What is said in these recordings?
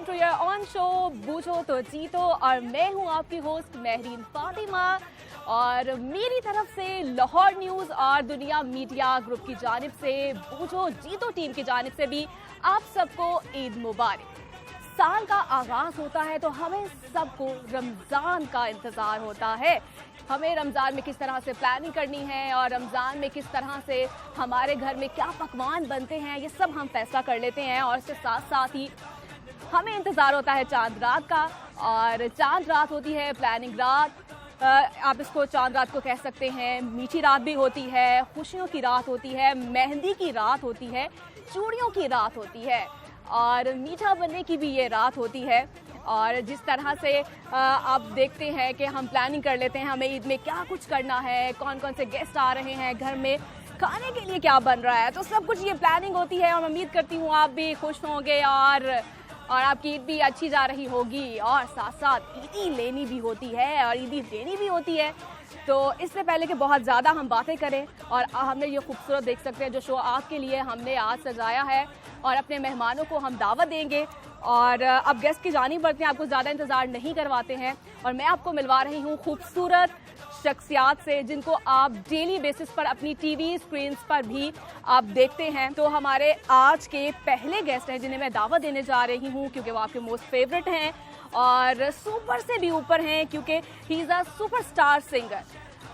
Welcome to your own show बूझो तो जीतो। और मैं हूं आपकी होस्ट महरीन फातिमा और मेरी तरफ से लाहौर न्यूज़ और दुनिया मीडिया ग्रुप की जानिब से बूझो जीतो टीम की जानिब से भी आप सबको ईद मुबारक। साल का आगाज होता है तो हमें सबको रमज़ान का इंतज़ार होता है। हमें रमज़ान में किस तरह से प्लानिंग करनी है और रमज़ान में किस तरह से हमारे घर में क्या पकवान बनते हैं, ये सब हम फैसला कर लेते हैं। और इसके साथ साथ ही हमें इंतज़ार होता है चांद रात का, और चांद रात होती है प्लानिंग रात। आप इसको चांद रात को कह सकते हैं, मीठी रात भी होती है, खुशियों की रात होती है, मेहंदी की रात होती है, चूड़ियों की रात होती है और मीठा बनने की भी ये रात होती है। और जिस तरह से आप देखते हैं कि हम प्लानिंग कर लेते हैं हमें ईद में क्या कुछ करना है, कौन कौन से गेस्ट आ रहे हैं, घर में खाने के लिए क्या बन रहा है, तो सब कुछ ये प्लानिंग होती है। और मैं उम्मीद करती हूँ आप भी खुश होंगे और आपकी ईद भी अच्छी जा रही होगी। और साथ साथ ईदी लेनी भी होती है और ईदी देनी भी होती है। तो इससे पहले कि बहुत ज़्यादा हम बातें करें, और हमने ये खूबसूरत देख सकते हैं जो शो आपके लिए हमने आज सजाया है और अपने मेहमानों को हम दावत देंगे। और अब गेस्ट की जानिब बढ़ते हैं, आपको ज़्यादा इंतज़ार नहीं करवाते हैं और मैं आपको मिलवा रही हूँ खूबसूरत शख्सियात से जिनको आप डेली बेसिस पर अपनी टीवी स्क्रीन पर भी आप देखते हैं। तो हमारे आज के पहले गेस्ट हैं जिन्हें मैं दावत देने जा रही हूँ क्योंकि वो आपके मोस्ट फेवरेट हैं और सुपर से भी ऊपर हैं क्योंकि he is a superstar singer.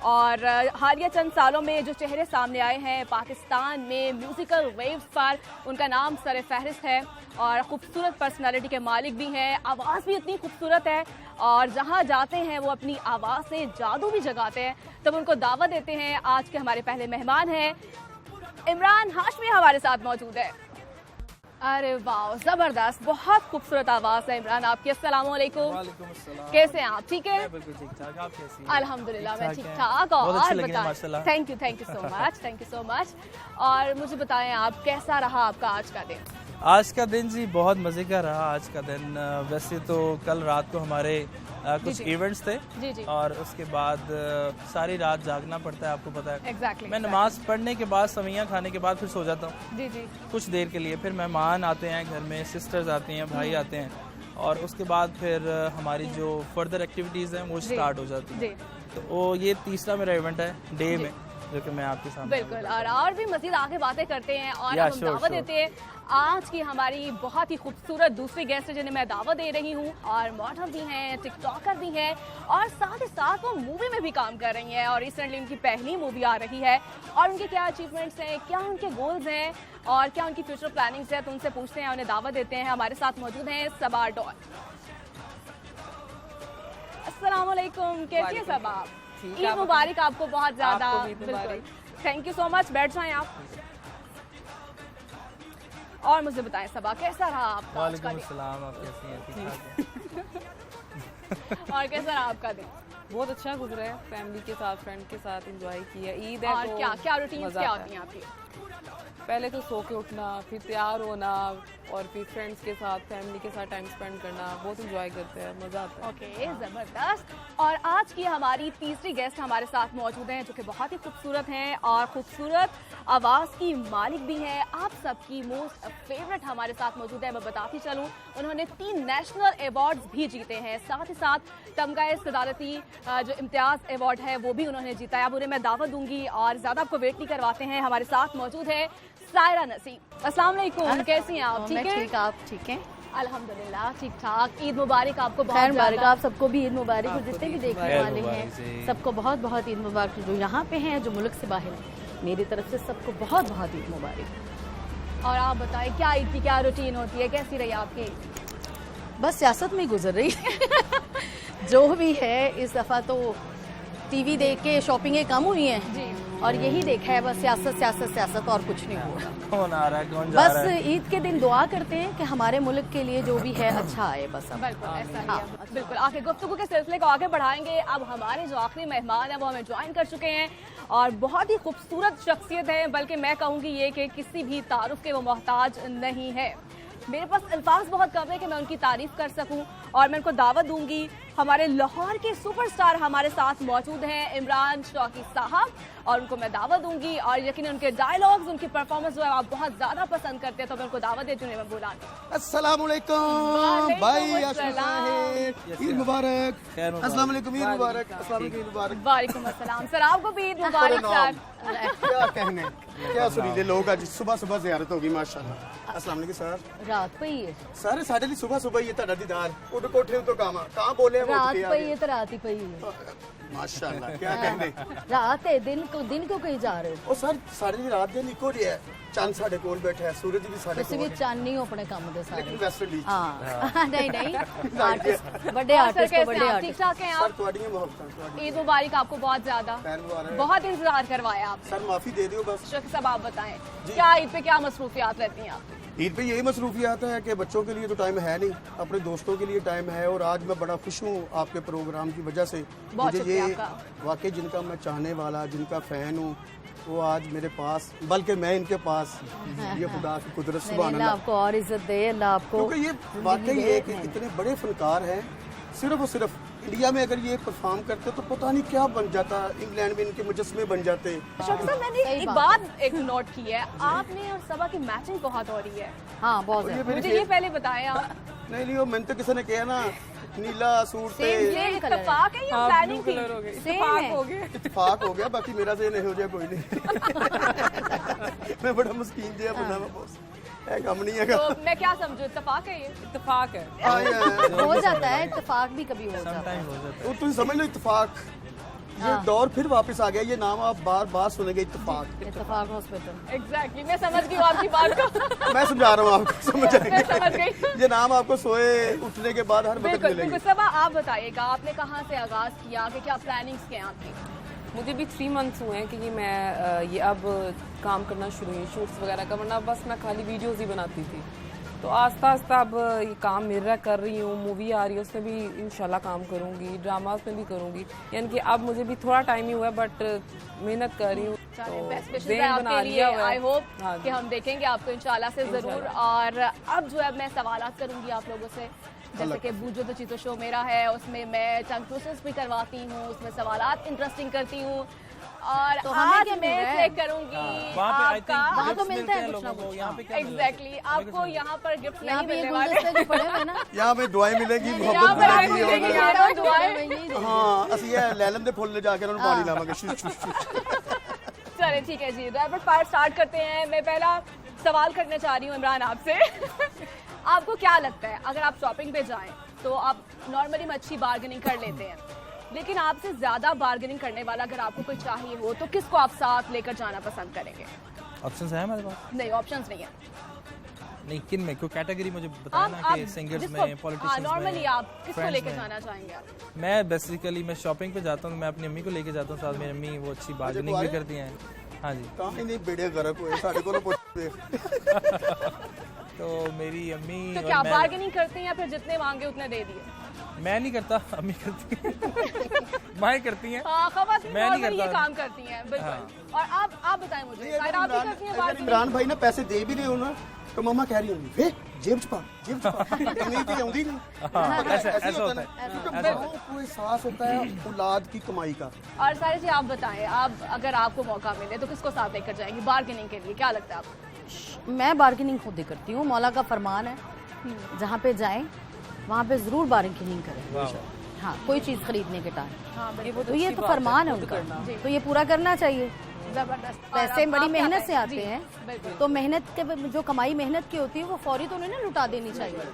और हालिया चंद सालों में जो चेहरे सामने आए हैं पाकिस्तान में म्यूज़िकल वेव्स पर, उनका नाम सर फहरिस्त है और ख़ूबसूरत पर्सनालिटी के मालिक भी हैं। आवाज़ भी इतनी खूबसूरत है और जहाँ जाते हैं वो अपनी आवाज़ से जादू भी जगाते हैं। तब उनको दावत देते हैं। आज के हमारे पहले मेहमान हैं इमरान हाशमी, हमारे साथ मौजूद है। अरे वाह, जबरदस्त, बहुत खूबसूरत आवाज़ है इमरान आपकी। अस्सलाम वालेकुम। वालेकुम अस्सलाम। कैसे हैं आप? ठीक है, बिल्कुल ठीक ठाक। आप कैसी हैं? अल्हम्दुलिल्लाह मैं ठीक ठीक ठाक ठाक। बहुत अच्छे और लगे हैं बताएं, माशाल्लाह। Thank you so much, thank you so much. और मुझे बताएं आप कैसा रहा आपका आज का दिन? आज का दिन जी बहुत मज़े का रहा। आज का दिन वैसे तो कल रात को हमारे कुछ इवेंट्स थे जी जी, और उसके बाद सारी रात जागना पड़ता है, आपको पता है। एग्जैक्टली। मैं नमाज पढ़ने के बाद सवैयाँ खाने के बाद फिर सो जाता हूँ जी जी, कुछ देर के लिए। फिर मेहमान आते हैं घर में, सिस्टर्स आती हैं, भाई आते हैं और उसके बाद फिर हमारी जो फर्दर एक्टिविटीज़ हैं वो स्टार्ट हो जाती हैं। जी तो वो ये तीसरा मेरा इवेंट है डे में जो कि मैं आपके सामने बिल्कुल। और भी मज़ीद आगे बातें करते हैं और अब हम दावत देते हैं आज की हमारी बहुत ही खूबसूरत दूसरी गेस्ट जिन्हें मैं दावत दे रही हूँ। और मॉडल भी हैं, टिकटॉकर भी हैं और साथ ही साथ वो मूवी में भी काम कर रही हैं और रिसेंटली उनकी पहली मूवी आ रही है। और उनके क्या अचीवमेंट्स हैं, क्या उनके गोल्स हैं और क्या उनकी फ्यूचर प्लानिंग्स हैं, तो उनसे पूछते हैं, उन्हें दावत देते हैं। हमारे साथ मौजूद हैं सबा डॉल। अस्सलाम वालेकुम, कैसी हैं सब आप? ईद मुबारक आपको बहुत ज़्यादा। बिल्कुल, थैंक यू सो मच। बैठ जाएं आप। और मुझे बताएं सबा, कैसा रहा आपका आज का वालेकुम दिन? अस्सलाम। आप कैसी हैं? ठीक ठाक हैं? और कैसा रहा आपका दिन? बहुत अच्छा गुजरा है, फैमिली के साथ, फ्रेंड के साथ एंजॉय किया। ईद है और तो क्या क्या रूटीन मज़ा क्या आता होती हैं आपकी? पहले तो सो के उठना, फिर तैयार होना और फिर फ्रेंड्स के साथ, फैमिली के साथ टाइम स्पेंड करना, बहुत एंजॉय करते हैं, मज़ा आता है। ओके, जबरदस्त। और आज की हमारी तीसरी गेस्ट हमारे साथ मौजूद हैं जो कि बहुत ही खूबसूरत हैं और खूबसूरत आवाज़ की मालिक भी हैं। आप सबकी मोस्ट फेवरेट हमारे साथ मौजूद है। मैं बताती चलूँ, उन्होंने 3 नेशनल अवार्ड्स भी जीते हैं। साथ ही साथ तमगा सदारती जो इम्तियाज़ अवार्ड है वो भी उन्होंने जीता है। अब उन्हें मैं दावत दूंगी और ज़्यादा आपको वेट नहीं करवाते हैं। हमारे साथ मौजूद है सायरा नसीम। अस्सलाम वालेकुम, कैसी हैं आप? ठीक है, ठीक, आप ठीक हैं? अल्हम्दुलिल्लाह ठीक ठाक। ईद मुबारक आपको बहुत खैर मुबारक, ज़्यादा। आप सबको भी ईद मुबारक। और जितने भी देखने खैर वाले मुबारक जी। हैं सबको बहुत बहुत ईद मुबारक। जो यहाँ पे हैं, जो मुल्क से बाहर हैं, मेरी तरफ से सबको बहुत बहुत ईद मुबारक। और आप बताएं क्या ईद की क्या रूटीन होती है, कैसी रही आपकी? बस सियासत में ही गुजर रही है जो भी है। इस दफ़ा तो टीवी देख के शॉपिंगें कम हुई हैं जी, और यही देखा है, बस सियासत सियासत सियासत, और कुछ नहीं हो रहा। कौन आ रहा है, कौन जा रहा बस है? ईद के दिन दुआ करते हैं कि हमारे मुल्क के लिए जो भी है अच्छा आए। बस अब बिल्कुल ऐसा ही हाँ। है। बिल्कुल आगे गुफ्तगू के सिलसिले को आगे बढ़ाएंगे। अब हमारे जो आखिरी मेहमान हैं वो हमें ज्वाइन कर चुके हैं और बहुत ही खूबसूरत शख्सियत है, बल्कि मैं कहूँगी ये कि किसी भी तारुफ के वो मोहताज नहीं है। मेरे पास अल्फाज बहुत कम है कि मैं उनकी तारीफ कर सकूं और मैं उनको दावत दूंगी हमारे लाहौर के सुपरस्टार हमारे साथ मौजूद हैं, इमरान शौकी साहब, और उनको मैं दावत दूंगी और यकीनन उनके डायलॉग्स, उनकी परफॉर्मेंस जो है आप बहुत ज्यादा पसंद करते हैं, तो मैं उनको दावत देती हूँ। मैं बुला अस्सलाम वालेकुम भाई, ईद मुबारक। अस्सलाम वालेकुम, ईद मुबारक। अस्सलाम वालेकुम, ईद मुबारक। वालेकुम अस्सलाम सर, आपको भी ईद मुबारक सर। क्या कहने, क्या सुरीले लोग, आज सुबह सुबह ज़ियारत होगी माशाल्लाह। अस्सलाम वालेकुम सर। रात पई है, सर साढ़े लिए सुबह सुबह ये ਤੁਹਾਡਾ ਦੀਦਾਰ ਉੱਡ ਕੋਠੇ ਤੋਂ ਕਾਮਾ ਕਹਾਂ बोले हम रात उठ के पई आ है तो रात ही पई है। गए। माशाल्लाह, क्या कहने। रात है, दिन क्यों कहीं जा रहे हो? ਉਹ ਸਰ ਸਾਡੇ ਲਈ ਰਾਤ ਦਿਨ ਇੱਕੋ ਜਿਹਾ ਹੈ। ਚੰਦ ਸਾਡੇ ਕੋਲ ਬੈਠਾ ਹੈ, ਸੂਰਜ ਵੀ ਸਾਡੇ ਤੁਸੀਂ ਕੋਲ ਵੀ ਚਾਨਣੀ ਹੋ ਆਪਣੇ ਕੰਮ ਦੇ ਸਾਰੇ। ਲੇਕਿਨ ਵੈਸਟ ਇੰਡੀਜ਼ हाँ नहीं नहीं, आर्टिस्ट बड़े और सर आर्टिस्ट कैसे को बड़े हैं आप? ठीक आर्टिस्ट। ठाक हैं सर आप? ਤੁਹਾਡੀਆਂ ਮੁਹੱਬਤਾਂ ਤੁਹਾਡੀ। ईद मुबारक आपको बहुत ज्यादा, खैर मुबारक। बहुत इंतजार करवाया आपने। सर माफी दे दियो बस। शौकी साहब आप बताएं, क्या ईद पे क्या मसरूफियात रहती हैं आपकी? ईद पे यही मसरूफियात है कि बच्चों के लिए तो टाइम है नहीं, अपने दोस्तों के लिए टाइम है। और आज मैं बड़ा खुश हूँ आपके प्रोग्राम की वजह से। बहुत मुझे शुक्रिया ये आपका। वाकई जिनका मैं चाहने वाला, जिनका फ़ैन हूँ, वो आज मेरे पास, बल्कि मैं इनके पास, ये खुदा की कुदरत, नहीं, सुभान अल्लाह अल्लाह। आपको और इज्जत दे, अल्लाह आपको। क्योंकि ये वाकई है कि इतने बड़े फनकार हैं, सिर्फ और सिर्फ इंडिया में अगर ये परफॉर्म करते तो पता नहीं क्या बन जाता, इंग्लैंड में इनके मुजस्मे बन जाते। शौकी साहब मैंने सही एक बात बात एक नोट की है, आपने और सबा की मैचिंग बहुत हो रही है। हाँ बहुत ये ज्यादा। मेरी मुझे ये पहले बताएं आप। नहीं नहीं, वो मैंने तो किसी ने कहा ना, नीला सूट पे Same, ये same colour है। इत्तेफाक है या हाँ, प्लानिंग ब्लू थी? कलर हो गए, Same इत्तेफाक है। हो गए। इत्तेफाक हो गया, बाकी मेरा ज़हन हो जाए कोई नहीं। मैं बड़ा मस्कीन जिहा बंदा मैं बॉस, है काम नहीं है। तो मैं क्या समझूं, इत्तेफाक है ये? इत्तेफाक है। हो जाता है, इत्तेफाक भी कभी हो जाता है। समटाइम हो जाता तो तुम समझ लो इत्तेफाक, ये दौर फिर वापस आ गया। ये नाम आप बार बार सुनेंगे, इत्तेफाक। इत्तेफाक हॉस्पिटल। एग्जैक्टली, मैं समझ गई हूँ आपकी बात को। मैं समझा रहा हूँ आपको, समझ मैं समझ आएंगे। गई। ये नाम आपको सोए उठने के बाद हर वक्त बिल्कुल मिलेंगे। बिल्कुल। सबा आप बताइएगा, आपने कहाँ से आगाज किया, कि क्या प्लानिंग्स क्या आपकी? मुझे भी 3 मंथ्स हुए हैं कि मैं ये अब काम करना शुरू हुई, शूट्स वगैरह का, वरना बस मैं खाली वीडियोस ही बनाती थी। तो आस्ता आस्ता अब ये काम मेरा कर रही हूँ, मूवी आ रही है उसमें भी इंशाल्लाह काम करूँगी, ड्रामास में भी करूँगी। यानी कि अब मुझे भी थोड़ा टाइम ही हुआ है, बट मेहनत कर रही हूँ। बेस्ट विशेस ज़हन है बना आपके लिए। लिया हुआ है। आई होप हाँ कि हम देखेंगे आपको इंशाल्लाह से जरूर। और अब जो है मैं सवालात करूंगी आप लोगों से, जैसे कि बूझो तो चीतो शो मेरा है, उसमें मैं टंग ट्विस्टर्स भी करवाती हूँ, उसमें सवालात इंटरेस्टिंग करती हूँ। और तो हमें आज क्या मिल मैं रहा है? चेक करूंगी वहाँ पे आई आपका। थिंक वहाँ तो मिलता है कुछ ना लोगों को, कुछ। यहाँ पे क्या मिल रहा है? एग्जैक्टली, आपको यहाँ पर गिफ्ट यहाँ नहीं पे ये मिलने वाले। गुलदस्ते जो पड़े हुए हैं ना, यहाँ पे दुआएं मिलेंगी, यहाँ मोहब्बत पर आपको मिलेगी। मिलेगी, और- यहाँ दुआएं। मैं यही दे- हाँ, असि ये लैलन दे फुल ले जाके उन्होंने पानी लावांगे। Shush shush shush. चलिए ठीक है जी, रैपिड फायर स्टार्ट करते हैं। मैं पहला सवाल करना चाह रही हूँ इमरान आपसे। आपको क्या लगता है, अगर आप शॉपिंग पे जाएं तो आप नॉर्मली में अच्छी बार्गेनिंग कर लेते हैं, लेकिन आपसे ज्यादा बार्गेनिंग करने वाला अगर आपको कोई चाहिए हो तो किसको आप साथ लेकर जाना पसंद करेंगे? ऑप्शंस है हमारे पास? नहीं, ऑप्शंस नहीं है। नहीं, किन में कोई कैटेगरी मुझे बताया ना कि सिंगर्स में, पॉलिटिशियंस नॉर्मली में, आप किसको friends लेकर में। जाना चाहेंगे आप? मैं बेसिकली मैं शॉपिंग पे जाता हूँ, मैं अपनी अम्मी को लेके जाता हूँ साथ। मेरी अम्मी वो अच्छी बार्गेनिंग भी करती हैं। हाँ जी, ਤਾਂ ਹੀ ਨਹੀਂ ਬੇੜੇ ਗਰਕ ਹੋਏ ਸਾਡੇ ਕੋਲੋਂ ਪੁੱਛਦੇ। तो मेरी अम्मी तो और क्या मैं, बार्गेनिंग करते हैं या फिर जितने मांगे उतने दे दिए? मैं नहीं करता, अम्मी करती हैं। माएँ करती हैं। हाँ, खवातीन मैं नहीं नॉर्मली ये करता। काम करती हैं, बिल्कुल। और आप बताएं मुझे, शायद आप भी करती हैं अगर बार्गेनिंग? इमरान भाई ना पैसे दे भी रहे हो ना, तो मम्मा कह रही होंगी, वे जेब च पा, जेब च पा। नहीं तो आउंदी नहीं। हाँ, ऐसा ऐसा ऐसा होता होता है। है। क्योंकि माओ को एहसास होता है औलाद की कमाई का। और सारे जी आप बताएं, आप अगर आपको मौका मिले तो किसको साथ लेकर जाएंगे बार्गेनिंग के लिए? क्या लगता है आपको? मैं बार्गेनिंग खुद ही करती हूँ, मौला का फरमान है, जहाँ पे जाएं वहाँ पे जरूर बार्गेनिंग करें। हाँ, कोई चीज़ खरीदने के टाइम, हाँ तो ये तो फरमान है उनका, तो ये पूरा करना चाहिए। जबरदस्त। पैसे और बड़ी आप क्या मेहनत से कहें? आते जी, हैं, बिल्कुल तो मेहनत के जो कमाई मेहनत की होती है वो फौरी तो उन्हें ना लुटा देनी चाहिए।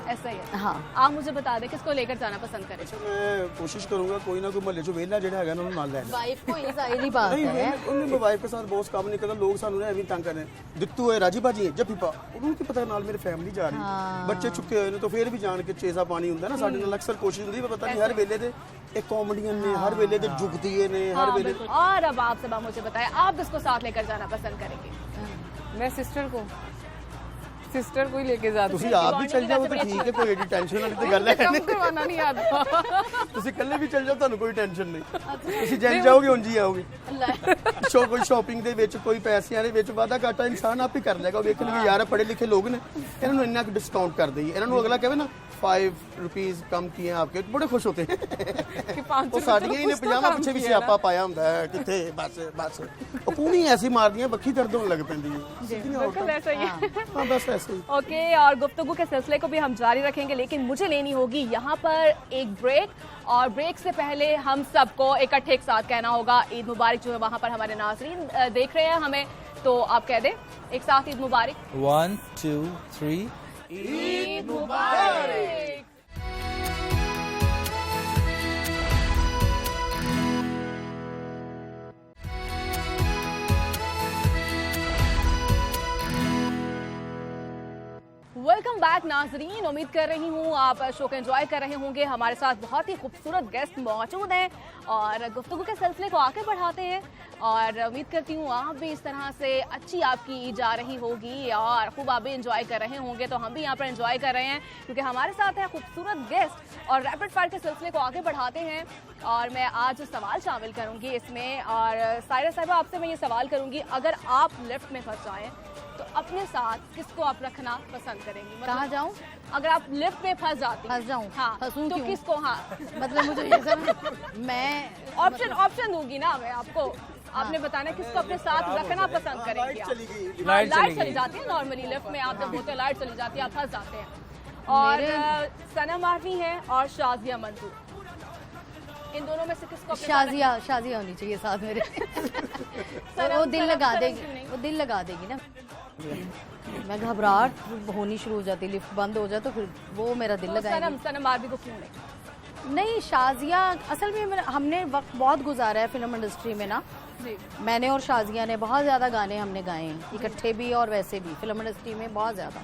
ऐसा ही है। हाँ, आप मुझे बता दें किसको लेकर जाना पसंद करें? मैं कोशिश करूंगा कोई ना कोई महल्ले चो वेला ਜਿਹੜਾ ਹੈਗਾ ਨਾ ਉਹਨੂੰ ਨਾਲ ਲੈ ਲੈ। वाइफ को ये जाहिर बात नहीं है। उन्हें वाइफ के साथ बहुत काम नहीं करता, लोग सानू ना एवं तंग कर रहे हैं, दित्तू है राजी बाजी है जब पीपा, उन्होंने की पता नाल मेरी फैमिली जा रही है, बच्चे चुके हुए ने, तो फिर भी जान के चेजा पानी ਹੁੰਦਾ ਨਾ ਸਾਡੇ ਨਾਲ ਅਕਸਰ ਕੋਸ਼ਿਸ਼ ਹੁੰਦੀ ਹੈ, ਪਤਾ ਨਹੀਂ ਹਰ ਵੇਲੇ ਦੇ ਇਹ ਕਾਮੇਡੀਅਨ ਨੇ, हर वेले ਦੇ जुगतीए ने, हर हाँ, वेले बिल्कुल। और अब आप सब मुझे बताएं, आप किसको साथ लेकर जाना पसंद करेंगे? मैं सिस्टर को ही लेके जाती ਤੁਸੀਂ ਆਪ ਵੀ ਚੱਲ ਜਾਓ ਤਾਂ ਠੀਕ ਹੈ, ਕੋਈ ਐਡੀ ਟੈਨਸ਼ਨ ਵਾਲੀ ਤੇ ਗੱਲ ਹੈ काम ਨਹੀਂ। करवाना नहीं आता। ਤੁਸੀਂ ਇਕੱਲੇ ਵੀ ਚੱਲ ਜਾਓ, ਤੁਹਾਨੂੰ ਕੋਈ ਟੈਨਸ਼ਨ ਨਹੀਂ, ਤੁਸੀਂ ਜਿੰਜ ਜਾਓਗੇ ਉਂਝ ਹੀ ਆਓਗੇ। ਕੋਈ ਸ਼ਾਪਿੰਗ ਦੇ ਵਿੱਚ, ਕੋਈ ਪੈਸਿਆਂ ਦੇ ਵਿੱਚ ਵਾਧਾ ਘਾਟਾ ਇਨਸਾਨ ਆਪ ਹੀ ਕਰ ਲੇਗਾ। ਵੇਖ ਲਓ ਯਾਰ ਪੜ੍ਹੇ ਲਿਖੇ ਲੋਕ ਨੇ, ਇਹਨਾਂ ਨੂੰ ਇੰਨਾ ਕੁ ਡਿਸਕਾਊਂਟ ਕਰ ਦਈਏ, ਇਹਨਾਂ ਨੂੰ ਅਗਲਾ ਕਹੇ ਨਾ 5 रुपीस कम किए आपके, बड़े खुश होते हैं कि 5 ਉਹ ਸਾਡੀਆਂ ਹੀ ਨੇ ਪਜਾਮਾ ਪਿੱਛੇ ਵੀ ਸਿਆਪਾ ਪਾਇਆ ਹੁੰਦਾ ਹੈ ਕਿੱਥੇ ਬਸ ਬਸ ਉਹ ਪੂਣੀ ਐਸੀ ਮਾਰਦੀਆਂ ਬੱਖੀ ਦਰਦ ਹੋਣ ਲੱਗ ਪੈਂਦੀ ਹੈ ਸਿੱਧੀਆਂ बिल्कुल ऐसा ही है ਹਾਂ ਬਸ ऐसे ही ओके और गुफ्तगू के सिलसिले को भी हम जारी रखेंगे, लेकिन मुझे लेनी होगी यहाँ पर एक ब्रेक, और ब्रेक से पहले हम सबको इकट्ठे एक साथ कहना होगा ईद मुबारक, जो है वहाँ पर हमारे नाज़रीन देख रहे हैं हमें, तो आप कह दें एक साथ ईद मुबारक। 1 2 3 ईद मुबारक। वेलकम बैक नाजरीन, उम्मीद कर रही हूँ आप शो को एंजॉय कर रहे होंगे। हमारे साथ बहुत ही खूबसूरत गेस्ट मौजूद हैं और गुफ्तगू के सिलसिले को आगे बढ़ाते हैं, और उम्मीद करती हूँ आप भी इस तरह से अच्छी आपकी ईद जा रही होगी और खूब आप भी एंजॉय कर रहे होंगे। तो हम भी यहाँ पर एंजॉय कर रहे हैं क्योंकि हमारे साथ है खूबसूरत गेस्ट, और रैपिड फायर के सिलसिले को आगे बढ़ाते हैं। और मैं आज सवाल शामिल करूँगी इसमें, और सायरा साहिबा आपसे मैं ये सवाल करूँगी, अगर आप लिफ्ट में फंस जाएँ तो अपने साथ किसको आप रखना पसंद करेंगी? कहाँ जाऊँ? अगर आप लिफ्ट में फंस जाती फंस जाऊँ? हाँ, फंसूँ तो क्यों? किसको? हाँ, मतलब मुझे ये सब मैं ऑप्शन दूंगी ना मैं आपको, आपने बताना किसको अपने साथ रखना पसंद करेंगी आप। चली गई हाँ, लाइट लाइट चली चली गई। जाती है नॉर्मली लिफ्ट में, आप जब होते हैं लाइट चली जाती है, आप फंस जाते हैं। और सनम आर्मी है और शाजिया मंजूर, इन दोनों में से किसको अपने साथ शाजिया होनी चाहिए साथ मेरे सनम- वो दिल लगा सनम देगी, क्यों नहीं? वो दिल लगा देगी ना। मैं घबराहट होनी शुरू हो जाती, लिफ्ट बंद हो जाए तो फिर वो मेरा दिल तो लगाएगी। सनम आर्मी को क्यों नहीं? नहीं, शाजिया असल में हमने वक्त बहुत गुजारा है फिल्म इंडस्ट्री में ना। जी, मैंने और शाजिया ने बहुत ज़्यादा गाने हमने गाए हैं, इकट्ठे भी और वैसे भी फिल्म इंडस्ट्री में बहुत ज़्यादा,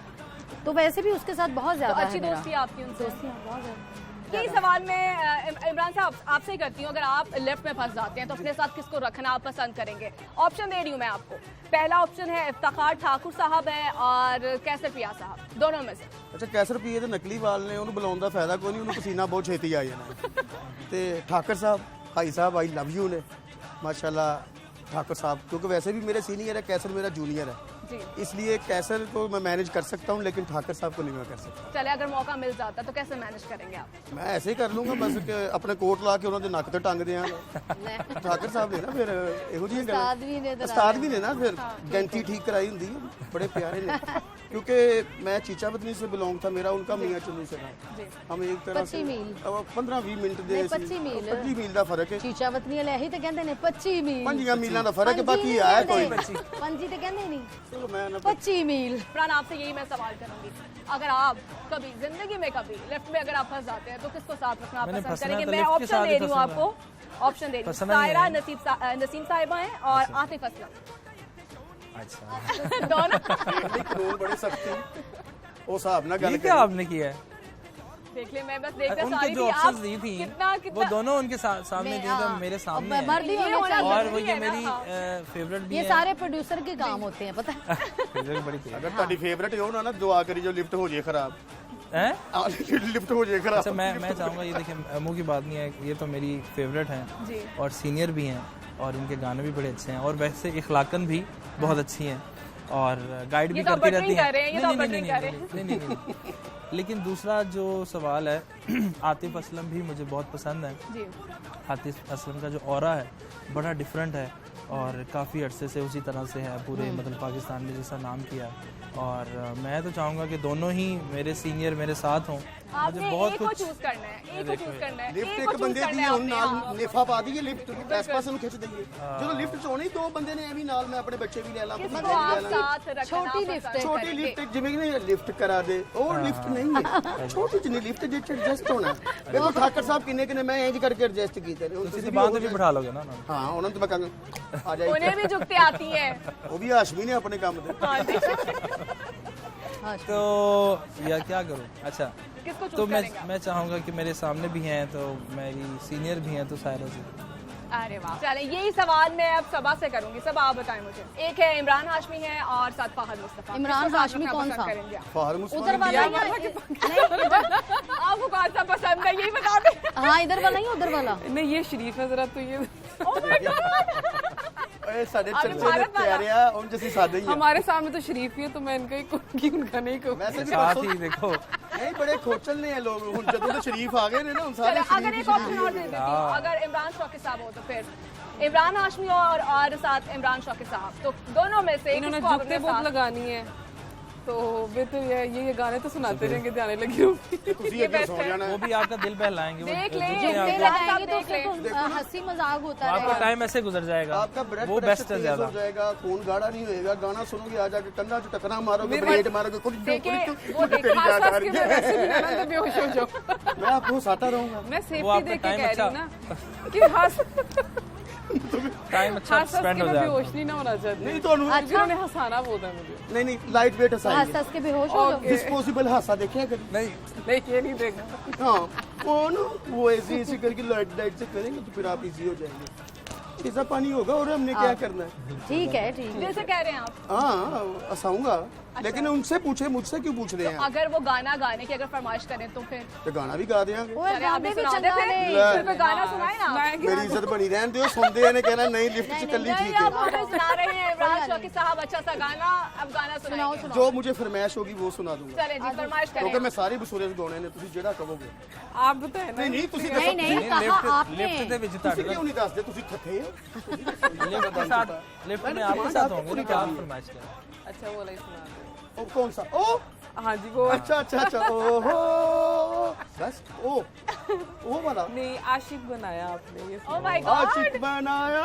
तो वैसे भी उसके साथ बहुत तो ज़्यादा अच्छी है मेरा। दोस्ती है आपकी उनसे? दोस्तियाँ बहुत ज़्यादा। यही सवाल मैं इमरान साहब आपसे ही करती हूँ, अगर आप लेफ्ट में फंस जाते हैं तो अपने साथ किसको रखना आप पसंद करेंगे? ऑप्शन दे रही हूँ मैं आपको। पहला ऑप्शन है इफ्तिखार ठाकुर साहब है और कैसर पिया साहब, दोनों में से। ਅੱਛਾ ਕੈਸਰ ਪੀਏ ਤੇ ਨਕਲੀ ਵਾਲ ਨੇ, ਉਹਨੂੰ ਬੁਲਾਉਣ ਦਾ ਫਾਇਦਾ ਕੋਈ ਨਹੀਂ, ਉਹਨੂੰ ਪਸੀਨਾ ਬਹੁਤ ਛੇਤੀ ਆ ਜਾਣਾ ਤੇ ਠਾਕਰ ਸਾਹਿਬ ਭਾਈ ਸਾਹਿਬ ਆਈ ਲਵ ਯੂ ਨੇ माशाल्लाह ठाकुर साहब, क्योंकि वैसे भी मेरे सीनियर है, कैसर मेरा जूनियर है, जी, इसलिए कैसर को मैं मैनेज कर सकता हूँ लेकिन ठाकर साहब को नहीं मैं कर सकता। चले अगर मौका मिल जाता तो कैसे मैनेज करेंगे आप? मैं ऐसे ही कर लूंगा बस कि अपने कोट ला के उन्होंने नक ते टंग दिया ठाकर साहब ने ना फिर ਇਹੋ ਜਿਹੀ उस्ताद भी ने तो उस्ताद भी ने ना फिर गैंती ठीक कराई हुंदी है, बड़े प्यारे ने क्योंकि मैं चीचा बतनी से बिलोंग था, मेरा उनका मियाँ चुन्नू से था, हम एक तरह से 25 मील 15-20 मिनट दे नहीं, 25 मील 25 मील ਦਾ ਫਰਕ ਹੈ, चीचावतनी वाले यही तो कहते ने 25 मील 5 ਮੀਲਾਂ ਦਾ ਫਰਕ ਹੈ, ਬਾਕੀ ਆਇਆ ਕੋਈ पंजी तो कहते नहीं चलो मैं ना 25 मील। इमरान आपसे यही मैं सवाल करूंगी, अगर आप कभी जिंदगी में कभी लेफ्ट में अगर आप फंस जाते हैं तो किसको साथ रखना मैंने पसंद फंसना करेंगे? तो मैं लिफ्ट के ऑप्शन साथ दे ही रही हूँ फंसूंगा। आपको, ऑप्शन दे रही हूँ। फंसना ही है। सायरा नसीम साहिबा हैं और आतिफ असलम, अच्छा दोनों। कानून बड़े सख्ती ਉਹ ਹਿਸਾਬ ਨਾਲ ਗੱਲ ये क्या आपने किया है? देख ले, मैं बस देखकर उनके सारी जो थी, ऑप्शंस आप दी थी कितना वो कितना दोनों उनके सामने दी तो मेरे सामने है। मर्द ही ये होना होना चाहिए। और वो जरूरी ये है ना, मेरी हाँ। फेवरेट भी ये है। सारे प्रोड्यूसर के काम होते हैं पता है। फेवरेट बड़ी थी। अगर ਤੁਹਾਡੀ ਫੇਵरेट हो ना दुआ करी जो लिफ्ट हो जाए खराब, हैं? लिफ्ट हो जाए खराब। अच्छा मैं चाहूँगा, ये देखिए मुंह की बात नहीं है, ये तो मेरी फेवरेट हैं जी। और सीनियर भी हैं और इनके गाने भी बड़े अच्छे हैं और वैसे इखलाकन भी बहुत अच्छी हैं और गाइड भी ये तो करती बटरिंग रहती हैं। कर रहे हैं, ये तो नहीं, नहीं, बटरिंग नहीं, कर रहे हैं। नहीं, नहीं, नहीं। लेकिन दूसरा जो सवाल है आतिफ असलम भी मुझे बहुत पसंद है। जी, आतिफ असलम का जो ऑरा है बड़ा डिफरेंट है और काफ़ी अरसे से उसी तरह से है, पूरे मतलब पाकिस्तान में जैसा नाम किया है। और मैं तो चाहूँगा कि दोनों ही मेरे सीनियर मेरे साथ हों। आपने एक को चूज करना है, एक को चूज करना है, ਲਿਫਟ एक को ਇੱਕ चूज ਬੰਦੇ करना ਦੀ है ਹੁਣ आपने, ਨਾਲ हाँ। ਨੇਫਾ ਪਾ ਦਈਏ, ਲਿਫਟ ਇਸ ਪਾਸੇ ਨੂੰ ਖਿੱਚ ਦਈਏ, ਜਦੋਂ ਲਿਫਟ ਚ ਹੋਣੀ ਦੋ ਬੰਦੇ ਨੇ ਐਵੇਂ ਨਾਲ, ਮੈਂ ਆਪਣੇ ਬੱਚੇ ਵੀ ਲੈ ਲਾਂ, किसको ਬੰਦੇ ਵੀ आप ਲੈ ਲਾਂ। साथ रखना छोटी पसंद लिफ्ट है। ਛੋਟੀ करेंगे? ਲਿਫਟ ਜਿਵੇਂ ਕਿ ਲਿਫਟ ਕਰਾ ਦੇ, ਉਹ ਲਿਫਟ ਨਹੀਂ ਹੈ, ਛੋਟੀ ਜਿਹੀ ਲਿਫਟ ਜਿਹ ਚ ਐਡਜਸਟ ਹੋਣਾ। ਦੇਖੋ ਠਾਕਰ ਸਾਹਿਬ ਕਿੰਨੇ ਕਿੰਨੇ ਮੈਂ ਇੰਜ ਕਰਕੇ ਐਡਜਸਟ ਕੀਤੇ ਨੇ, ਹੁਣ ਤੁਸੀਂ ਤੁਸੀਂ तो ਵੀ बांध ਉਹ- भी बिठा लोगे ना? ਹਾਂ ਉਹਨਾਂ ਨੂੰ ਤਾਂ ਮੈਂ ਕਹਾਂਗਾ ਆ ਜਾਏ, उन्हें भी जुगते आती हैं। ਉਹ ਵੀ ਹਾਸ਼ਮੀ ਨੇ ਆਪਣੇ ਕੰਮ ਦੇ। हाँ जी, तो या क्या करूँ? अच्छा किसको तो चूज करेंगे? मैं चाहूँगा कि मेरे सामने भी हैं तो मेरी सीनियर भी हैं तो सायरा से। अरे वाह, चले यही सवाल मैं अब सबा से करूंगी, सब आप बताएं मुझे। एक है इमरान हाशमी है और साथ फहद मुस्तफा। इमरान किसको साथ हाशमी रखना कौन पसंद सा? करेंगे आप? फाहर मुस्तान उधर वाला या आपको कौन सा पसंद है, यही बता दें। हाँ इधर वाला या उधर वाला? नहीं ये शरीफ है जरा, तो ये Oh my God! ਓਏ ਸਾਡੇ अरे ਚਰਚੇ ਦੇ भारत वाला। ਪਿਆਰੇ ਆ, ਹੁਣ ਜਿਵੇਂ ਸਾਦੇ ਹੀ ਆ। हमारे सामने तो शरीफ ही है, तो मैं इनका ही कहूंगी, उनका नहीं कहूँगी। वैसे भी साथ परसों ही देखो नहीं बड़े खोचल ने हैं लोग हुन जदों तो शरीफ आ गए ने ना हुन सारे चलो, अगर शरीफ एक ऑप्शन और दे देती हूँ, अगर इमरान शौकी साहब हो तो फिर इमरान हाशमी और साथ इमरान शौकी साहब, तो दोनों में से इन्होंने किसको आप जुत्ते अपने बहुत साथ- लगानी है तो बेहतर ये गाने तो सुनाते रहेंगे, जाने लगी हूँ। ਤੁਸੀਂ ਅੱਗੇ सो जाना वो है भी आपका दिल बहलाएंगे, वो देख ले, जुत्ते देख आपको- ले। लगाएंगे तो देख ले। फिर तो हंसी मजाक होता आपका रहेगा। टाइम ऐसे गुजर जाएगा, आपका ब्लड वो प्रेशर बेस्ट है तेज ज्यादा। हो जाएगा, खून गाढ़ा नहीं होएगा, गाना सुनोगे आ जाके कंधा च टकरा मारोगे, मेरे- ब्लेड मारोगे, कुछ देखिए, कुछ वो देखिए, तेरी आस जान आ पास रही के है। वैसे भी ना तो बेहोश हो जाओ। मैं आपको हंसाता रहूंगा। मैं वो सेफ्टी आपका देख के time कह रही हूँ अच्छा- ना कि हंस टाइम अच्छा हंस स्पेंड के हो मैं जाएगा। बेहोश नहीं ना होना चाहती। नहीं तो अच्छा उन्होंने हंसाना बोलता है मुझे। नहीं नहीं लाइट वेट हंस हंसाएंगे, हंस के बेहोश हो जाओ। डिस्पोजेबल हासा देखिए कभी। नहीं नहीं ये नहीं देखा। हाँ वो ऐसे ऐसे करके लाइट लाइट से करेंगे तो फिर आप इजी हो जाएंगे। ऐसा पानी होगा और हमने क्या करना है? ठीक है ठीक है। दिल से कह रहे हैं आप। हाँ हंसाऊंगा, लेकिन उनसे पूछे, मुझसे क्यों पूछ रहे हैं? अगर वो गाना गाने की अगर फरमाइश करें तो फिर तो गाना भी गा देंगे। ओए चले, आप गाने भी भी सुना दे चंगा फिर। ने। फिर पे गाना सुनाए ना आप। सुनाएंगे। मेरी इज्जत बनी रहने दो, सुनते हैं ने कहना नहीं लिफ्ट से कल्ली नहीं, ठीक आप है। हमें सुना रहे हैं इमरान शौकी साहब अच्छा सा गाना, अब गाना सुनाओ सुनाओ। जो मुझे फरमाइश होगी वो सुना दूंगा, चले जी, फरमाइश क्योंकि करें। मैं सारे बसूरे गाने ने तुसी जेड़ा कहोगे। आप बताए ना। नहीं नहीं तुसी नहीं नहीं कहा लिफ्ट आपने। लिफ्ट ਦੇ ਵਿੱਚ तुसी ਤੁਹਾਡੇ क्यों नहीं दसदे? तुसी थथे लिफ्ट के साथ लिफ्ट में आपके साथ होंगे ना, क्या आप फरमाइश करें? अच्छा वो वाला ही सुना दो। ओ कौन सा? ओ हाँ जी वो अच्छा अच्छा अच्छा ओहो बस ओ वाला नहीं आशिक बनाया आपने ये ओह माय गॉड, आशिक बनाया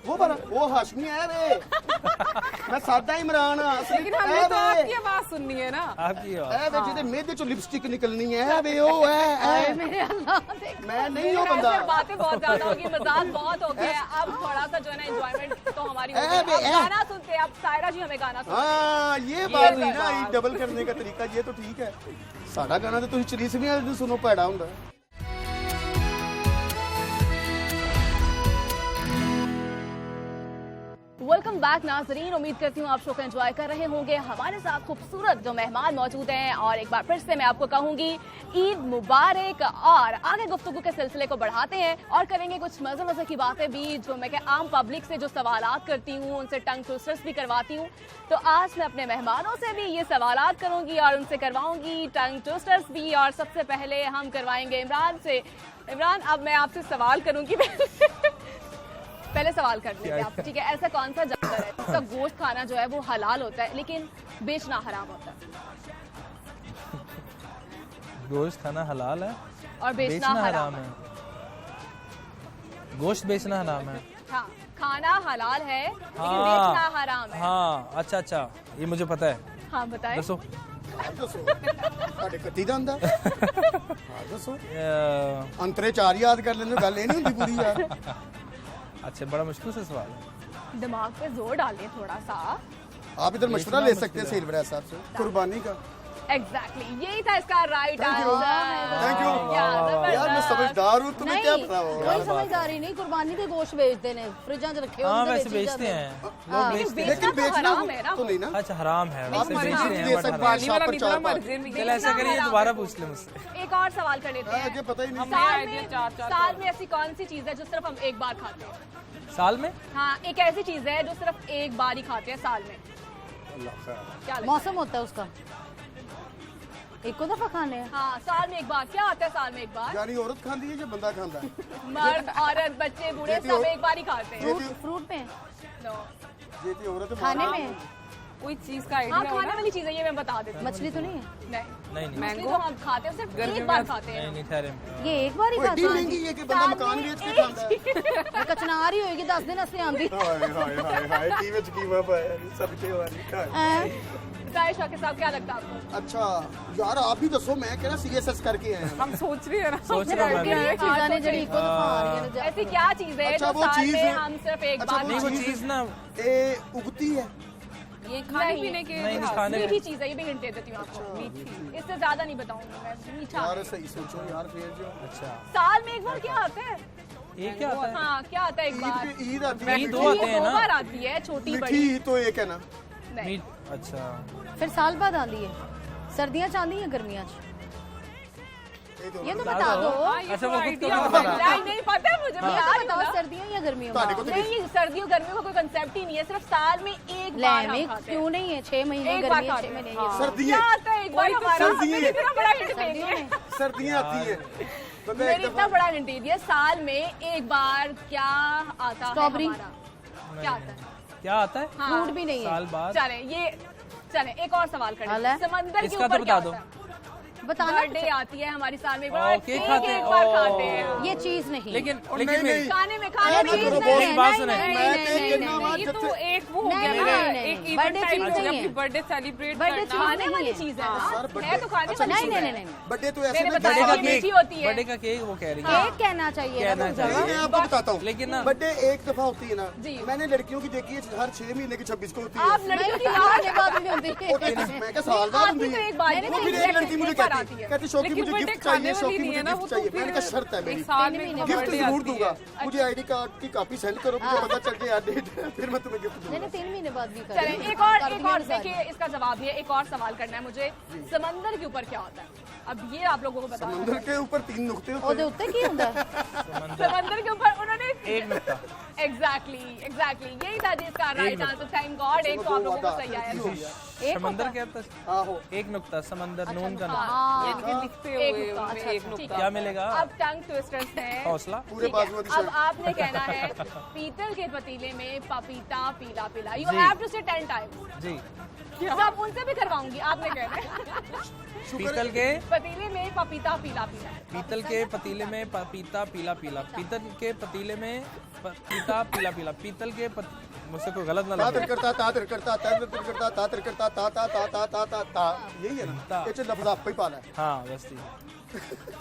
वो वाला वो हाशमी है रे मैं सादा इमरान हां असली लेकिन हमने तो आपकी आवाज सुननी है ना। आपकी और ए वे जिदे मेदे चो लिपस्टिक निकलनी है वे ओ है मेरे अल्लाह देख। मैं नहीं हो बंदा ऐसे बातें बहुत ज्यादा होगी, मजाक बहुत हो गया है। अब थोड़ा सा जो है ना एंजॉयमेंट तो हमारी हो गई। अब गाना सुनते हैं, अब सायरा जी हमें गाना सुनते हाँ ये बात हुई ना, ये डबल करने का तरीका ये तो ठीक है। साडा गाना तो तुसी चरीस भी सुनो पैड़ा हुंदा है। वेलकम बैक नाजरीन, उम्मीद करती हूँ आप शो को एंजॉय कर रहे होंगे। हमारे साथ खूबसूरत जो मेहमान मौजूद हैं, और एक बार फिर से मैं आपको कहूंगी ईद मुबारक। और आगे गुफ्तगू के सिलसिले को बढ़ाते हैं और करेंगे कुछ मजे मजे की बातें भी, जो मैं आम पब्लिक से जो सवालात करती हूँ उनसे टंग ट्विस्टर्स भी करवाती हूँ। तो आज मैं अपने मेहमानों से भी ये सवालात करूंगी और उनसे करवाऊंगी टंग ट्विस्टर्स भी। और सबसे पहले हम करवाएंगे इमरान से। इमरान, अब मैं आपसे सवाल करूंगी पहले सवाल कर लेते हैं आप, ठीक है? ऐसा कौन सा जानवर है जिसका गोश्त खाना जो है वो हलाल होता है लेकिन बेचना हराम होता है? गोश्त खाना हलाल है, और बेचना हराम है। गोश्त बेचना हराम है। हाँ, खाना हलाल है लेकिन बेचना हराम है। हाँ अच्छा अच्छा, ये मुझे पता है, हाँ बताएं। दसो। दसो ਤੁਹਾਡੇ ਕੱਤੀ ਦਾ ਹੁੰਦਾ ਹਾਂ ਦੱਸੋ ਅੰਤਰੇ ਚਾਰ ਯਾਦ ਕਰ ਲੈਂਦੇ ਗੱਲ ਇਹ नहीं ਹੁੰਦੀ पूरी यार। अच्छा, बड़ा मुश्किल से सवाल है। दिमाग पे जोर डालिए थोड़ा सा। आप इधर मशवरा ले सकते हैं सहील बड़ा साहब से कुर्बानी का। एग्जैक्टली, यही था इसका right Thank you. Answer. Thank you. यार मैं समझदार हूँ, तुम्हें क्या पता होगा? कोई समझदारी नहीं, कुर्बानी के गोश्त बेचते ने, फ्रिजां च रखे हाँ होंगे, वैसे बेची बेचते जाते हैं हाँ। लोग, बेचते हैं। लेकिन तो बेचना हराम है ना तो नहीं ना। अच्छा हराम है, वैसे आप बेचते हैं दे बट सकते हराम। बाली वाला शापर निकला चार मर पाँच। गए चल ऐसा करिए, दोबारा पूछ ले मुझसे। एक और सवाल कर लेते हैं। ये पता ही नहीं। हमने साल आइडिया में चार साल में ऐसी कौन सी चीज है जो सिर्फ हम एक बार खाते हैं? साल में हाँ, एक ऐसी चीज है जो सिर्फ एक बार ही खाते हैं साल में। क्या लगता है? मौसम होता है उसका, एको दफा खाने हैं। हाँ, साल में एक बार। क्या आता है साल में एक बार? यानी औरत खाती है या बंदा खाता है? मर्द, औरत, बच्चे, बूढ़े ये भी सब हो- एक बार ही खाते हैं। फ्रूट में, No. ये थी औरत खाने में। कोई चीज का हाँ, आइडिया हो खाने ना। वाली चीज है, ये मैं बता देती हूँ। मछली तो नहीं है, नहीं, नहीं नहीं मछली मैंगो? तो हम खाते हैं, सिर्फ गर्मी एक में बार आप- खाते हैं। नहीं नहीं ठहरे। ये एक बार ही वो खाता एडी है। महंगी है कि बंदा साल मकान में बेच के एक खाता है। ये कचनार ही होएगी, 10 दिन असते आंदी। हाय हाय हाय हाय टीवी च कीमा पाया सबके वाली का। साहिर शौकी साहब, क्या लगता है आपको? अच्छा यार आप ही दसो, मैं कह रहा सीएसएस करके आए हैं। हम सोच रहे हैं ना। सोच रहा हूँ मैं भी। ये चीज़ां ने जड़ी एको दफा आ रही है ना। ऐसी क्या चीज है अच्छा, जो वो साल चीज़ में है। हम सिर्फ एक अच्छा, बार वो नहीं वो खाते हैं? चीज ना, ये उगती है। ये खाने नहीं, पीने के नहीं लिहाज खाने से। मीठी चीज है, ये भी हिंट दे देती हूँ आपको। मीठी। इससे ज्यादा नहीं बताऊंगी मैं, मीठा यार है। सही सोचो यार फिर जो अच्छा साल में एक बार क्या आता है? ये क्या आता है? हाँ, क्या आता है एक बार? ईद ईद आती है। ईद ये दो आते हैं दो ना। बार आती है, छोटी मिठी बड़ी। ईद तो एक है ना। नहीं, मीट अच्छा फिर साल बाद आंदी है, सर्दियां चांदी है, गर्मियां च। ये तो बता दो, हाँ, ये अच्छा, तो वो खुद आइडिया को होगा। नहीं नहीं पता है मुझे, ये बता तो रही हूँ बताओ ना। सर्दियों या गर्मियों ਤੁਹਾਡੇ में। ਕੋਲ नहीं, ये सर्दियों गर्मियों का कोई कंसेप्ट ही नहीं है, सिर्फ साल में एक बार हम लैमिक खाते क्यों हैं। नहीं है, 6 महीने एक बार गर्मी है, खाते 6 हैं। महीने हाँ। ये। सर्दी क्या है। आता है एक बार हमारा सर्दियाँ हैं। इतना बड़ा हिंट दे दिए। सर्दियाँ आती हैं तो मैं एक मेरी दफा इतना बड़ा हिंट दे दिया, साल में एक बार क्या आता है स्ट्रॉबेरी। हमारा? क्या आता है? क्या आता है? हाँ। फ्रूट भी नहीं है। साल बाद चले एक और सवाल कर हाल है? समंदर के इसका तो ऊपर क्या बता दो। होता है? बताना बर्थडे आती है हमारी साल में एक ओ, बार, केक केक खाते एक हैं। बार ओ। खाते हैं। ये चीज नहीं। लेकिन और लेकिन नहीं, मेरी- नहीं। खाने में ऐ खाने ना में करो चीज़ boss। नहीं, बात नहीं, सुने। नहीं, मैं नहीं, तो नहीं, कहना नहीं, बात ये जब तो से एक वो हो नहीं, गया नहीं, ना, नहीं, एक नहीं, इवेंट birthday टाइप चीज़ हो गया, नहीं अपनी है। बर्थडे सेलिब्रेट Birthday करना। चीज़ खाने वाली चीज है सर, ना? birthday- है तो खाने अच्छा, वाली नहीं चीज नहीं है। नहीं नहीं बर्थडे तो ऐसे मैंने ना बताया बर्थडे का मीठी केक, होती है। बर्थडे का केक वो कह रही है। केक कहना चाहिए कहना ना चाहिए। नहीं, मैं आपको बताता हूँ लेकिन ना- बर्थडे एक दफा होती है ना जी। मैंने लड़कियों की देखी है हर 6 महीने की 26 को होती है आप लड़कियों की नहीं, बात ये बात नहीं होती वो कहती- मैं क्या साल बाद आपकी होती तो है एक बार नहीं, वो नहीं, फिर एक लड़की मुझे एक बार कहती आती है। कहती शौकी लेकिन मुझे बर्थडे गिफ्ट खाने चाहिए वाली शौकी नहीं मुझे है ना, वो गिफ्ट तो चाहिए फिर मैंने कहा शर्त है मेरी एक साल में तीन कब महीने गिफ्ट birthday जरूर आती दूंगा है। मुझे आईडी कार्ड की कॉपी सेंड करो मुझे पता चल जाए यार डेट है, फिर मैं तुम्हें गिफ्ट नहीं दूंगा नहीं 3 महीने बाद भी चले कर एक और देखिए इसका जवाब ये, एक और सवाल करना है मुझे। समंदर के ऊपर क्या होता है? अब ये आप लोगों को बताना समंदर है। के ऊपर 3 नुक्ते होते ਉਹਦੇ हैं ਉੱਤੇ ਕੀ ਹੁੰਦਾ समंदर के ऊपर उन्होंने एक नुक्ता। एग्जैक्टली यही था जिसका राइट आंसर। थैंक गॉड एक तो आप लोगों को सही आया। समंदर क्या था? आहो एक नुक्ता समंदर नून का नाम। हाँ, इनके लिखते एक हुए नुक्ता, उनमें अच्छा, एक अच्छा, ठीक नुक्ता। है। क्या मिलेगा? अब टंग ट्विस्टर्स हैं। हौसला। पूरे ठीक है, बाजू अब आपने कहना है पीतल के पतीले में पपीता पीला पीला। You ji. हैव टू से 10 टाइम्स। जी। सब उनसे भी करवाऊंगी, आपने कहना है पीतल के पतीले में पपीता पीला पीला। पीतल के पतीले में पपीता पीला पीला। पीतल के पतीले में पपीता पीला पीला। पीतल के मुझसे कोई गलत ना तातर लगे। करता तातर करता तातर करता तातर करता ता ता ता ता ता ता ता यही है ना ता। ये जो लफ्ज आप पे ही पाला है हाँ बस ठीक।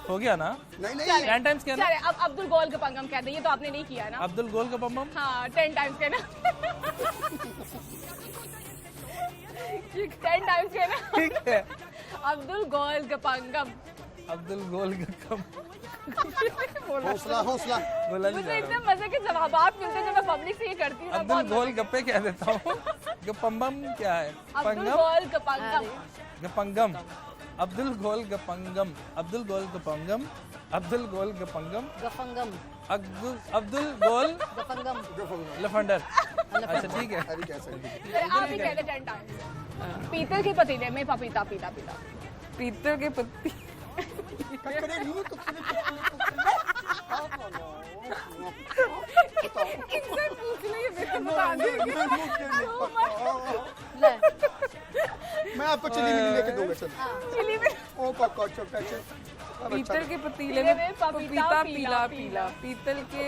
हो गया ना? नहीं नहीं 10 टाइम्स कहना। चले अब अब्दुल गोल गपंगम कहते हैं, ये तो आपने नहीं किया है ना? अब्दुल गोल का बम हाँ 10 टाइम्स कहना। 10 टाइम्स कहना। ठीक है। अब्दुल गोल गपंगम। अब्दुल गोल का हौसला हौसला बोला नहीं मुझे जा रहा। इतने मजे के जवाब मिलते हैं जब मैं पब्लिक से ये करती हूँ ना, अब्दुल बहुत गोल गप्पे कह देता हूँ। गपम्बम क्या है? अब्दुल पंगम गोल गपंगम। गपंगम। अब्दुल गोल गपंगम। अब्दुल गोल गपंगम। अब्दुल गोल गपंगम। गफंगम अब्दुल गोल गफंगम लफंडर। अच्छा ठीक है। अभी कह सकते हैं चले, आप ही कहते 10 टाइम्स। पीतल के पतीले में पपीता पीला पीला। पीतल के पत्ती ककड़े नहीं तो इनसे पूछ लीजिए, मेरे को बता देंगे। ले मैं आपको चिली मिली लेके दूंगा चल चिली में ओ काका चोका चल पीतल के पतीले में पपीता पीला पीला। पीतल के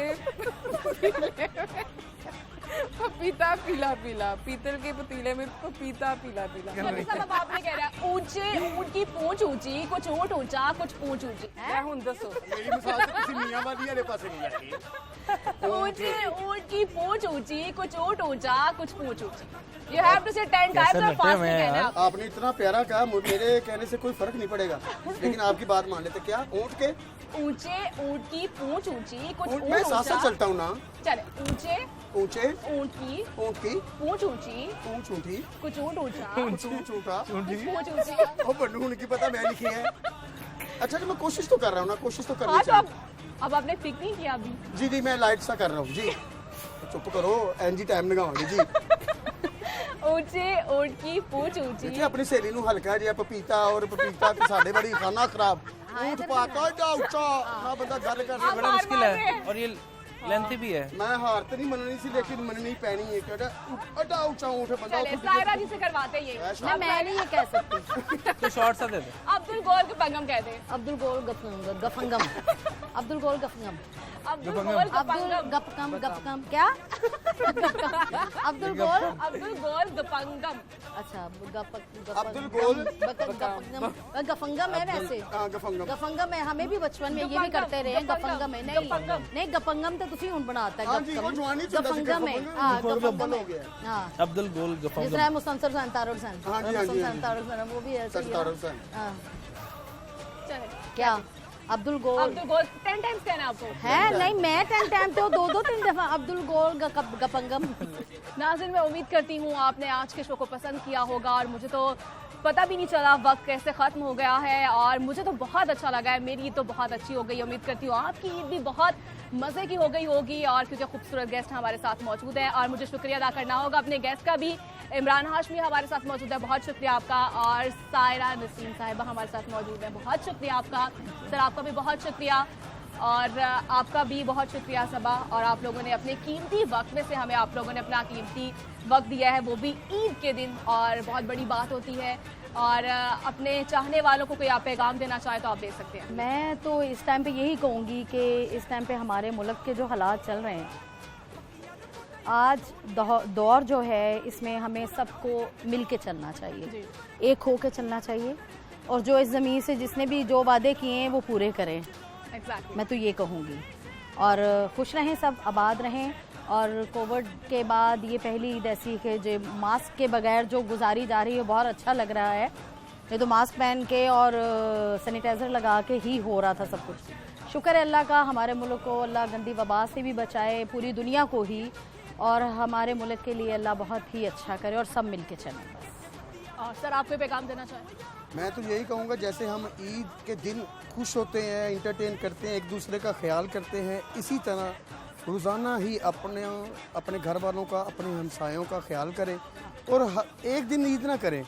पपीता पीला पीला। पीतल के पतीले में पपीता पीला पीला। मतलब सब अब आपने कह रहा है ऊंचे ऊंट की पूंछ ऊंची, कुछ ऊंट ऊंचा कुछ पूंछ ऊंची। मैं हूं दसो मेरी मिसाल तो किसी मियां वाली वाले पास नहीं जाती है ऊंचे ऊंट की पूंछ ऊंची, कुछ ऊंट ऊंचा कुछ पूंछ ऊंची। यू हैव टू से 10 टाइम्स और नटे फास्ट हुए में हैं कहना है यार। आपको। आपने इतना प्यारा कहा मेरे कहने से कोई फर्क नहीं पड़ेगा लेकिन आपकी बात मान लेते क्या ऊँट के ऊंचे ऊंट की पूंछ ऊंची, कुछ ऊँट ऊंट मैं साथ साथ ऊंचा। चलता हूँ ना चले ऊंचे ऊँचे ऊंट की ऊँट की पूंछ ऊंची, ऊँच ऊँटी कुछ ऊंट ऊंचा ऊँच ऊँच ऊँटा कुछ पूंछ ऊंची। ओ बन्नू उनकी पता मैं लिखी है अच्छा जी मैं कोशिश तो कर रहा हूँ ना कोशिश तो करनी हाँ तो चाहिए अब आपने पिक नहीं किया अभी। जी जी मैं लाइट सा कर रहा हूँ जी चुप करो एनजी टाइम लगाओगे जी ऊंचे ऊंट की पूंछ ऊंची। देखिए अपनी सहेली ਨੂੰ ਹਲਕਾ ਜਿਹਾ ਪਪੀਤਾ ਔਰ ਪਪੀਤਾ ਤੇ ਸਾਡੇ ਬੜੀ ਖਾਨਾ ਖਰਾਬ ਊਠ ਪਾਤਾ ਏਡਾ ਉੱਚਾ ਨਾ ਬੰਦਾ ਗੱਲ ਕਰ ये बड़ा मुश्किल है और ये लेंथी भी है। ਮੈਂ ਹਾਰ ਤੇ ਨਹੀਂ ਮੰਨਣੀ ਸੀ ਲੇਕਿन ਮੰਨਣੀ ਪੈਣੀ ਹੈ ਕਿਹੜਾ ਏਡਾ ਉੱਚਾ ਊਠ ਬੰਦਾ चले सायरा जी से करवाते ये। ना मैं नहीं ये कह सकती तो शॉर्ट सा दे दे। अब्दुल गोल गपंगम कहते हैं। अब्दुल गोल गफंगम अब्दुल गोल गफंगम अब्दुल गोल अब्दुल गपंगम। गपकम गपकम क्या अब्दुल गोल अब्दुल गोल गपंगम। अच्छा अब्दुल गोल गफंगम है वैसे ਹਾਂ ਗਫੰਗਮ गफंगम है हमें भी बचपन में ये भी करते रहे हैं गफंगम है नहीं गफंगम। नहीं गफंगम तो तुसी हुन बनाता है हाँ जी, वो जवानी च ਹੁੰਦਾ ਸੀ, गफंगम है गफंगम। हाँ गफंगम गफंगम हो गया है हाँ अब्दुल गोल जिस गफंगम। तरह मुस्तंसर सन तारुल सन हाँ जी, हाँ जी, हाँ जी। तारुल सन वो भी ऐसे ही है तारुल सन। हाँ चले क्या अब्दुल गोल अब्दुल गोल 10 टाइम्स कहना है आपको। है नहीं मैं 10 टाइम तो दो 3 दफा अब्दुल गोल गपंगम नाज़रीन मैं उम्मीद करती हूँ आपने आज के शो को पसंद किया होगा और मुझे तो पता भी नहीं चला वक्त कैसे ख़त्म हो गया है और मुझे तो बहुत अच्छा लगा है। मेरी ईद तो बहुत अच्छी हो गई। उम्मीद करती हूँ आपकी ईद भी बहुत मज़े की हो गई होगी और क्योंकि खूबसूरत गेस्ट हमारे साथ मौजूद हैं और मुझे शुक्रिया अदा करना होगा अपने गेस्ट का भी इमरान हाशमी हमारे साथ मौजूद है, बहुत शुक्रिया आपका। और सायरा नसीम साहिबा हमारे साथ मौजूद है, बहुत शुक्रिया आपका। सर आपका भी बहुत शुक्रिया और आपका भी बहुत शुक्रिया सबा। और आप लोगों ने अपने कीमती वक्त में से हमें आप लोगों ने अपना कीमती वक्त दिया है, वो भी ईद के दिन, और बहुत बड़ी बात होती है। और अपने चाहने वालों को कोई आप पैगाम देना चाहे तो आप दे सकते हैं। मैं तो इस टाइम पे यही कहूँगी कि इस टाइम पे हमारे मुल्क के जो हालात चल रहे हैं, आज दौर जो है इसमें हमें सबको मिल के चलना चाहिए, एक हो के चलना चाहिए, और जो इस ज़मीन से जिसने भी जो वादे किए हैं वो पूरे करें। मैं तो ये कहूँगी। और खुश रहें सब, आबाद रहें। और कोविड के बाद ये पहली ईद ऐसी कि जो मास्क के बगैर जो गुजारी जा रही है बहुत अच्छा लग रहा है। ये तो मास्क पहन के और सैनिटाइज़र लगा के ही हो रहा था सब कुछ। शुक्र है अल्लाह का, हमारे मुल्क को अल्लाह गंदी वबा से भी बचाए, पूरी दुनिया को ही, और हमारे मुल्क के लिए अल्लाह बहुत ही अच्छा करे और सब मिल के चलें बस। और सर आप कोई पैगाम देना चाहें? मैं तो यही कहूँगा, जैसे हम ईद के दिन खुश होते हैं, इंटरटेन करते हैं, एक दूसरे का ख्याल करते हैं, इसी तरह रोज़ाना ही अपने घर वालों का, अपने हमसायों का ख्याल करें। और एक दिन ईद ना करें,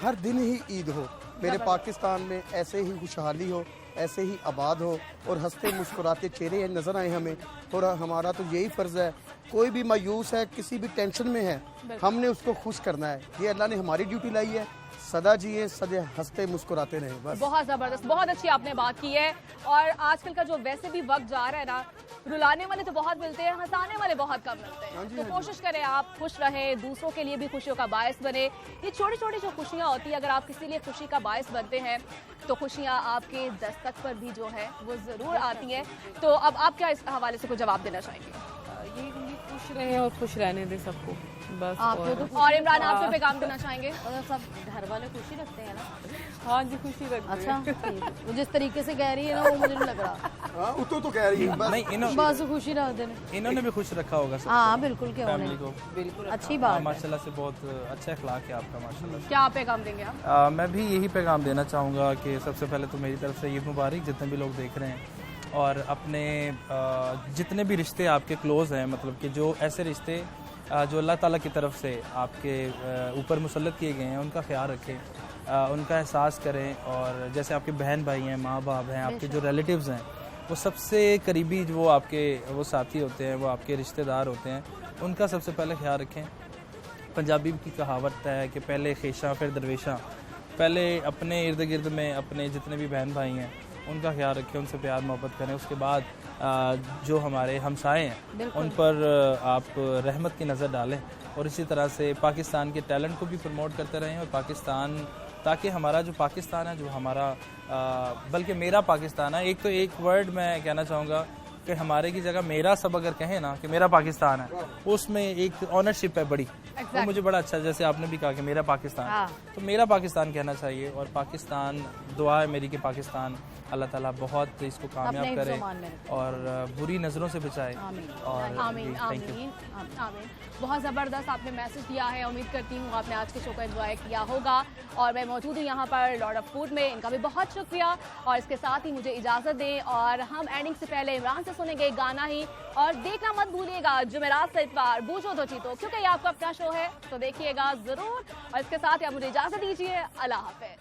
हर दिन ही ईद हो। मेरे पाकिस्तान में ऐसे ही खुशहाली हो, ऐसे ही आबाद हो, और हंसते मुस्कुराते चेहरे नज़र आए हमें। और हमारा तो यही फ़र्ज़ है, कोई भी मायूस है, किसी भी टेंशन में है, हमने उसको खुश करना है। ये अल्लाह ने हमारी ड्यूटी लाई है। सदा जिए, सदा हंसते मुस्कुराते रहे बस। बहुत ज़बरदस्त, बहुत अच्छी आपने बात की है। और आजकल का जो वैसे भी वक्त जा रहा है ना, रुलाने वाले तो बहुत मिलते हैं, हंसाने वाले बहुत कम मिलते हैं। तो कोशिश करें आप खुश रहें, दूसरों के लिए भी खुशियों का बायस बने। ये छोटी छोटी जो खुशियाँ होती है, अगर आप किसी लिए खुशी का बायस बनते हैं तो खुशियाँ आपके दस्तक पर भी जो है वो ज़रूर आती हैं। तो अब आप क्या इस हवाले से कोई जवाब देना चाहेंगे? यही कहूँगी, खुश रहें और खुश रहने दें सबको बस। और इमरान आप कोई पैगाम देना चाहेंगे? और सब घर वाले खुशी रखते हैं ना? हाँ जी, खुशी रखते हैं। अच्छा, वो जिस तरीके से कह रही है ना वो मुझे नहीं लग रहा। हाँ, तो कह रही है बस। नहीं, बस खुशी रख देने। इन्होंने भी खुश रखा होगा सबको। हाँ बिल्कुल, क्यों फैमिली नहीं, को बिल्कुल अच्छी बात है। माशाल्लाह से बहुत अच्छा अखलाक है आपका माशाल्लाह से। क्या पैगाम देंगे आप? मैं भी यही पैगाम देना चाहूँगा कि सबसे पहले तो मेरी तरफ से ईद मुबारक जितने भी लोग देख रहे हैं। और अपने जितने भी रिश्ते आपके क्लोज़ हैं, मतलब कि जो ऐसे रिश्ते जो अल्लाह ताला की तरफ से आपके ऊपर मुसल्लत किए गए हैं, उनका ख्याल रखें, उनका एहसास करें। और जैसे आपके बहन भाई हैं, माँ बाप हैं, आपके जो रिलेटिव्स हैं, वो सबसे करीबी जो आपके वो साथी होते हैं, वो आपके रिश्तेदार होते हैं, उनका सबसे पहले ख्याल रखें। पंजाबी की कहावत है कि पहले खेशा फिर दरवेशा। पहले अपने इर्द गिर्द में अपने जितने भी बहन भाई हैं उनका ख्याल रखें, उनसे प्यार मोहब्बत करें। उसके बाद जो हमारे हमसाए हैं उन पर आप रहमत की नज़र डालें। और इसी तरह से पाकिस्तान के टैलेंट को भी प्रमोट करते रहें। और पाकिस्तान, ताकि हमारा जो पाकिस्तान है, जो हमारा बल्कि मेरा पाकिस्तान है, एक तो एक वर्ड मैं कहना चाहूँगा कि हमारे की जगह मेरा सब अगर कहें ना कि मेरा पाकिस्तान है, उसमें एक ऑनरशिप है बड़ी। वो मुझे बड़ा अच्छा, जैसे आपने भी कहा कि मेरा पाकिस्तान, तो मेरा पाकिस्तान कहना चाहिए। और पाकिस्तान, दुआ है मेरी कि पाकिस्तान अल्लाह ताला बहुत इसको कामयाब करे और बुरी नज़रों से बचाए। और आमीन आमीन आमीन। बहुत ज़बरदस्त आपने मैसेज दिया है। उम्मीद करती हूँ आपने आज के शो को एंजॉय किया होगा। और मैं मौजूद हूँ यहाँ पर लॉर्ड ऑफ फूड में, इनका भी बहुत शुक्रिया। और इसके साथ ही मुझे इजाज़त दें, और हम एंडिंग से पहले इमरान से सुनेंगे गाना ही। और देखना मत भूलिएगा जुमेरात से इतवार बूझो तो जीतो, क्योंकि ये आपका अपना शो है, तो देखिएगा ज़रूर। और इसके साथ ही आप मुझे इजाज़त दीजिए। अल्लाह हाफ़िज़।